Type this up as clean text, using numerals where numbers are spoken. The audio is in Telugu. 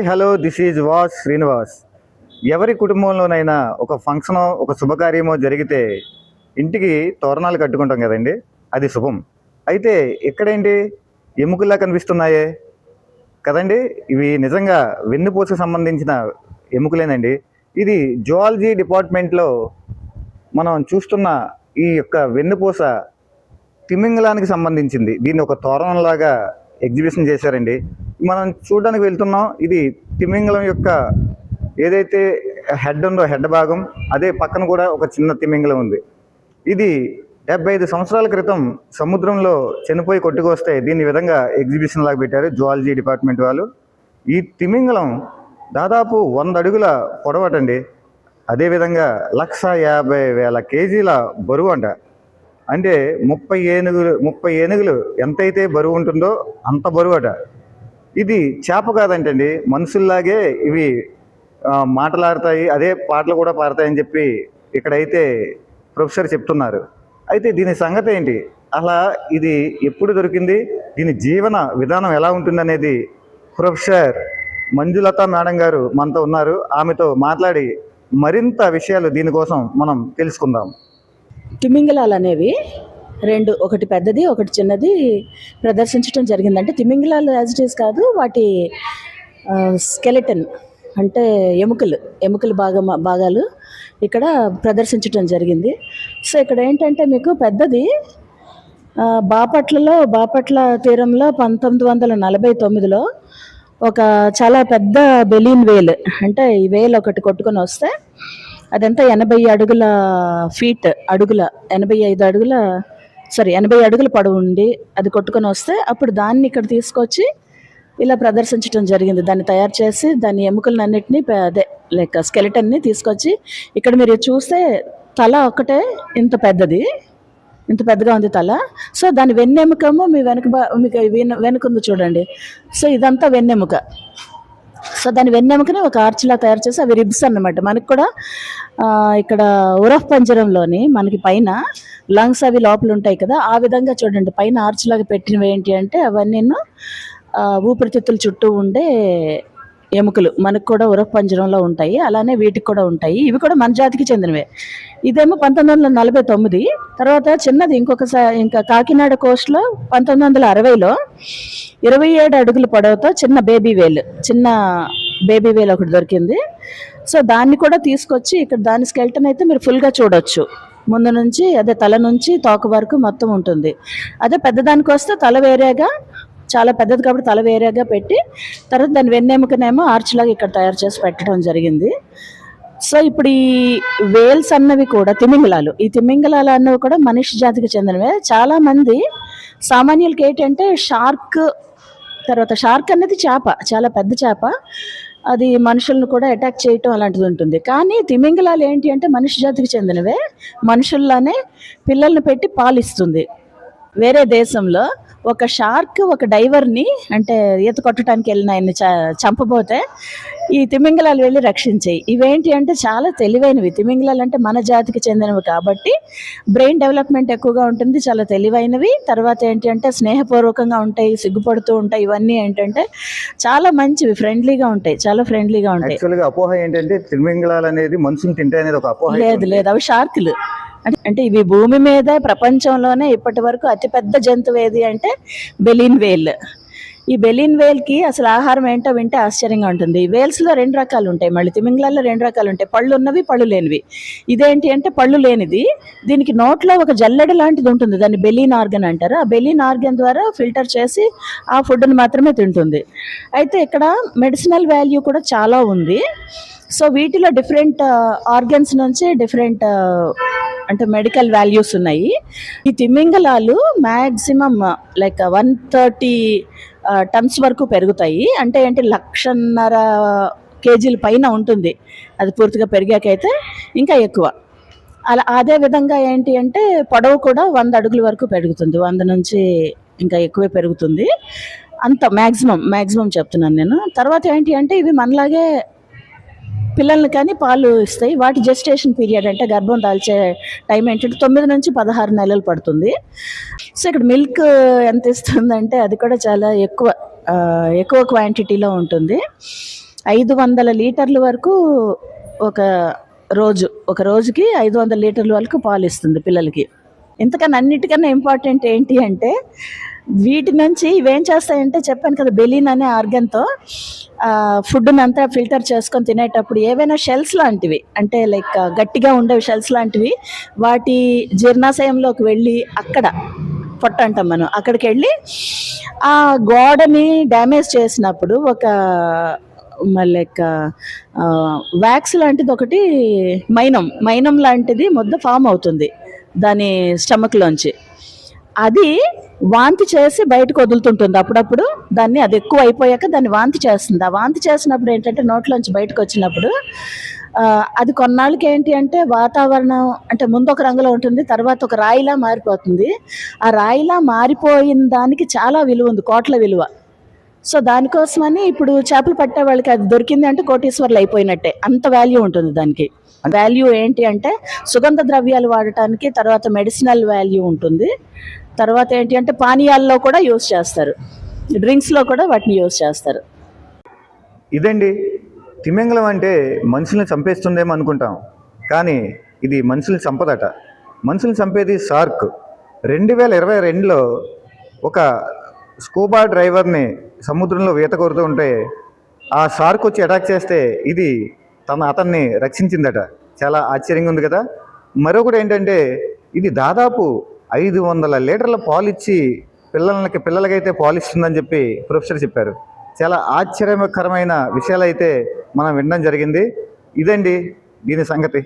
Hi hello this is was Srinivas. ఎవరి కుటుంబంలోనైనా ఒక ఫంక్షనో ఒక శుభకార్యమో జరిగితే ఇంటికి తోరణాలు కట్టుకుంటాం కదండి, అది శుభం. అయితే ఇక్కడేంటి ఎముకల్లా కనిపిస్తున్నాయే కదండి, ఇవి నిజంగా వెన్నుపూసకు సంబంధించిన ఎముకలేనండి. ఇది జువాలజీ డిపార్ట్మెంట్లో మనం చూస్తున్న ఈ యొక్క వెన్నుపూస తిమింగలానికి సంబంధించింది. దీన్ని ఒక తోరణంలాగా ఎగ్జిబిషన్ చేశారండి. మనం చూడడానికి వెళ్తున్నాం. ఇది తిమింగలం యొక్క ఏదైతే హెడ్ ఉందో హెడ్ భాగం, అదే పక్కన కూడా ఒక చిన్న తిమింగలం ఉంది. ఇది 75 సంవత్సరాల క్రితం సముద్రంలో చనిపోయి కొట్టుకొస్తే దీన్ని విధంగా ఎగ్జిబిషన్ లాగా పెట్టారు జువాలజీ డిపార్ట్మెంట్ వాళ్ళు. ఈ తిమింగలం దాదాపు 100 అడుగుల పొడవటండి. అదేవిధంగా 1,50,000 కేజీల బరువు అంట. అంటే 30 ఏనుగులు ఎంతైతే బరువు ఉంటుందో అంత బరువు అట. ఇది చేప కాదంటండి, మనుషుల్లాగే ఇవి మాటలాడతాయి, అదే పాటలు కూడా పాడతాయని చెప్పి ఇక్కడైతే ప్రొఫెసర్ చెప్తున్నారు. అయితే దీని సంగతి ఏంటి, అలా ఇది ఎప్పుడు దొరికింది, దీని జీవన విధానం ఎలా ఉంటుందనేది ప్రొఫెసర్ మంజులత మేడం గారు మనతో ఉన్నారు. ఆమెతో మాట్లాడి మరింత విషయాలు దీనికోసం మనం తెలుసుకుందాం. తిమింగలాలు అనేవి రెండు, ఒకటి పెద్దది ఒకటి చిన్నది ప్రదర్శించడం జరిగింది. అంటే తిమింగలాలు యాజ్ ఇట్ ఈస్ కాదు, వాటి స్కెలెటన్ అంటే ఎముకలు భాగాలు ఇక్కడ ప్రదర్శించడం జరిగింది. సో ఇక్కడ ఏంటంటే మీకు పెద్దది బాపట్ల తీరంలో 1949లో ఒక చాలా పెద్ద బెలీన్ వేల్, అంటే ఈ వేల్ ఒకటి కొట్టుకొని వస్తే అదంతా 80 అడుగుల ఫీట్ అడుగుల 80 అడుగుల పొడవు ఉండి అది కొట్టుకొని వస్తే అప్పుడు దాన్ని ఇక్కడ తీసుకొచ్చి ఇలా ప్రదర్శించడం జరిగింది. దాన్ని తయారు చేసి దాని ఎముకలన్నింటినీ అదే లైక్ స్కెలిటన్ని తీసుకొచ్చి ఇక్కడ మీరు చూస్తే తల ఒకటే ఇంత పెద్దగా ఉంది తల. సో దాని వెన్నెముకము మీ మీకు వెనుకుంది చూడండి. సో ఇదంతా వెన్నెముక. సో దాని వెన్నెముకని ఒక ఆర్చ్లా తయారు చేసి అవి రిబ్స్ అన్నమాట. మనకు కూడా ఇక్కడ ఉరఫ్ పంజరంలోని మనకి పైన లంగ్స్ అవి లోపల ఉంటాయి కదా, ఆ విధంగా చూడండి పైన ఆర్చ్ లాగా పెట్టినవి ఏంటి అంటే అవన్నీ ఊపిరితిత్తుల చుట్టూ ఉండే ఎముకలు మనకు కూడా ఉరఫ్ పంజరంలో ఉంటాయి, అలానే వీటికి కూడా ఉంటాయి. ఇవి కూడా మన జాతికి చెందినవే. ఇదేమో 1949. తర్వాత చిన్నది ఇంకా కాకినాడ కోస్ట్లో 1960లో 27 అడుగుల పొడవుతో చిన్న బేబీ వేల్ ఒకటి దొరికింది. సో దాన్ని కూడా తీసుకొచ్చి ఇక్కడ దాని స్కెల్టన్ అయితే మీరు ఫుల్గా చూడొచ్చు. ముందు నుంచి అదే తల నుంచి తోక వరకు మొత్తం ఉంటుంది. అదే పెద్దదానికి వస్తే తల వేరేగా, చాలా పెద్దది కాబట్టి తల వేరేగా పెట్టి తర్వాత దాని వెన్నెముకనేమో ఆర్చ్లాగా ఇక్కడ తయారు చేసి పెట్టడం జరిగింది. సో ఇప్పుడు ఈ వేల్స్ అన్నవి కూడా ఈ తిమింగలాలు అన్నవి కూడా మనిషి జాతికి చెందినవే. చాలామంది సామాన్యులకి ఏంటంటే షార్క్ అనేది చేప, చాలా పెద్ద చేప, అది మనుషులను కూడా అటాక్ చేయటం అలాంటిది ఉంటుంది. కానీ తిమింగలాలు ఏంటి అంటే మనిషి జాతికి చెందినవే. మనుషుల్లానే పిల్లల్ని పెట్టి పాలిస్తుంది. వేరే దేశంలో ఒక షార్క్ ఒక డైవర్ని అంటే ఈత కొట్టడానికి వెళ్ళిన ఆయన్ని చంపబోతే ఈ తిమింగలాలు వెళ్ళి రక్షించాయి. ఇవేంటి అంటే చాలా తెలివైనవి. తిమింగలాలు అంటే మన జాతికి చెందినవి కాబట్టి బ్రెయిన్ డెవలప్మెంట్ ఎక్కువగా ఉంటుంది, చాలా తెలివైనవి. తర్వాత ఏంటి అంటే స్నేహపూర్వకంగా ఉంటాయి, సిగ్గుపడుతూ ఉంటాయి. ఇవన్నీ ఏంటంటే చాలా మంచివి, చాలా ఫ్రెండ్లీగా ఉంటాయి. అపోహ ఏంటంటే తిమింగలాలు అనేది మనుషులు తింటే అనేది ఒక అపోహ. లేదు, అవి షార్కులు. అంటే ఇవి భూమి మీద ప్రపంచంలోనే ఇప్పటి వరకు అతిపెద్ద జంతువు ఏది అంటే బెలీన్ వేల్. ఈ బెలీన్ వేల్కి అసలు ఆహారం ఏంటో వింటే ఆశ్చర్యంగా ఉంటుంది. వేల్స్లో 2 రకాలు ఉంటాయి, మళ్ళీ తిమింగలాల్లో 2 రకాలు ఉంటాయి, పళ్ళు ఉన్నవి పళ్ళు లేనివి. ఇదేంటి అంటే పళ్ళు లేనిది. దీనికి నోట్లో ఒక జల్లెడ లాంటిది ఉంటుంది, దాన్ని బెలీన్ ఆర్గన్ అంటారు. ఆ బెలీన్ ఆర్గన్ ద్వారా ఫిల్టర్ చేసి ఆ ఫుడ్ని మాత్రమే తింటుంది. అయితే ఇక్కడ మెడిసినల్ వాల్యూ కూడా చాలా ఉంది. సో వీటిలో డిఫరెంట్ ఆర్గన్స్ నుంచి డిఫరెంట్ అంటే మెడికల్ వాల్యూస్ ఉన్నాయి. ఈ తిమింగలాలు మ్యాక్సిమం లైక్ 130 టన్స్ వరకు పెరుగుతాయి. అంటే 1.5 కేజీల పైన ఉంటుంది. అది పూర్తిగా పెరిగాకైతే ఇంకా ఎక్కువ. అదే విధంగా ఏంటి అంటే పొడవు కూడా 100 అడుగుల వరకు పెరుగుతుంది. 100 నుంచి ఇంకా ఎక్కువే పెరుగుతుంది. అంత మ్యాక్సిమం చెప్తున్నాను నేను. తర్వాత ఏంటి అంటే ఇవి మనలాగే పిల్లల్ని కానీ పాలు ఇస్తాయి. వాటి జెస్టేషన్ పీరియడ్ అంటే గర్భం దాల్చే టైం ఏంటంటే 9 నుంచి 16 నెలలు పడుతుంది. సో ఇక్కడ మిల్క్ ఎంత ఇస్తుందంటే అది కూడా చాలా ఎక్కువ క్వాంటిటీలో ఉంటుంది. 500 లీటర్ల వరకు ఒక ఒక రోజుకి 500 లీటర్ల వరకు పాలు ఇస్తుంది పిల్లలకి. ఇంతకన్నా అన్నిటికన్నా ఇంపార్టెంట్ ఏంటి అంటే వీటి నుంచి ఇవేం చేస్తాయంటే చెప్పాను కదా, బెలిన్ అనే ఆర్గన్తో ఫుడ్ని అంతా ఫిల్టర్ చేసుకొని తినేటప్పుడు ఏవైనా షెల్స్ లాంటివి, అంటే లైక్ గట్టిగా ఉండేవి షెల్స్ లాంటివి, వాటి జీర్ణాశయంలోకి వెళ్ళి అక్కడ పొట్ట అంటాం మనం, అక్కడికి వెళ్ళి ఆ గోడని డ్యామేజ్ చేసినప్పుడు ఒక లైక్ వ్యాక్స్ లాంటిది ఒకటి, మైనం లాంటిది ముద్ద ఫామ్ అవుతుంది దాని స్టమక్లోంచి. అది వాంతి చేసి బయటకు వదులుతుంటుంది అప్పుడప్పుడు. అది ఎక్కువ అయిపోయాక దాన్ని వాంతి చేస్తుంది. ఆ వాంతి చేసినప్పుడు ఏంటంటే నోట్లోంచి బయటకు వచ్చినప్పుడు అది కొన్నాళ్ళకి ఏంటి అంటే వాతావరణం అంటే ముందు ఒక రంగులో ఉంటుంది, తర్వాత ఒక రాయిలా మారిపోతుంది. ఆ రాయిలా మారిపోయిన దానికి చాలా విలువ ఉంది, కోట్ల విలువ. సో దానికోసమని ఇప్పుడు చేపలు పట్టే వాళ్ళకి అది దొరికింది అంటే కోటీశ్వర్లు అయిపోయినట్టే, అంత వాల్యూ ఉంటుంది దానికి. వాల్యూ ఏంటి అంటే సుగంధ ద్రవ్యాలు వాడటానికి, తర్వాత మెడిసినల్ వాల్యూ ఉంటుంది, తర్వాత ఏంటి అంటే పానీయాల్లో కూడా యూజ్ చేస్తారు, డ్రింక్స్లో కూడా వాటిని యూజ్ చేస్తారు. ఇదండి, తిమింగలం అంటే మనుషుల్ని చంపేస్తుందేమో అనుకుంటాం, కానీ ఇది మనుషుల్ని చంపదట. మనుషుల్ని చంపేది షార్క్. 2022లో ఒక స్కూబా డ్రైవర్ని సముద్రంలో ఈత కొడుతూ ఉంటే ఆ షార్క్ వచ్చి అటాక్ చేస్తే ఇది అతన్ని రక్షించిందట. చాలా ఆశ్చర్యంగా ఉంది కదా. మరొకటి ఏంటంటే ఇది దాదాపు 500 లీటర్ల పాలు ఇచ్చి పిల్లలకైతే పాలు ఇస్తుందని చెప్పి ప్రొఫెసర్ చెప్పారు. చాలా ఆశ్చర్యకరమైన విషయాలు అయితే మనం వినడం జరిగింది. ఇదండి దీని సంగతి.